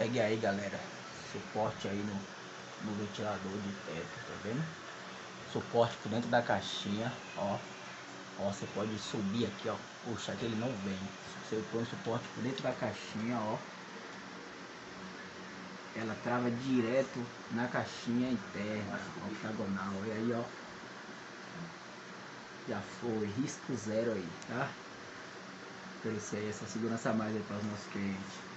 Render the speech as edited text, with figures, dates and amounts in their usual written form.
Pegue aí, galera, suporte aí no ventilador de teto, tá vendo? Suporte por dentro da caixinha, ó. Ó, você pode subir aqui, ó. Puxa, que ele não vem. Você põe o suporte por dentro da caixinha, ó. Ela trava direto na caixinha interna, octagonal. E aí, ó. Já foi, risco zero aí, tá? Oferecer essa segurança a mais aí para os nossos clientes.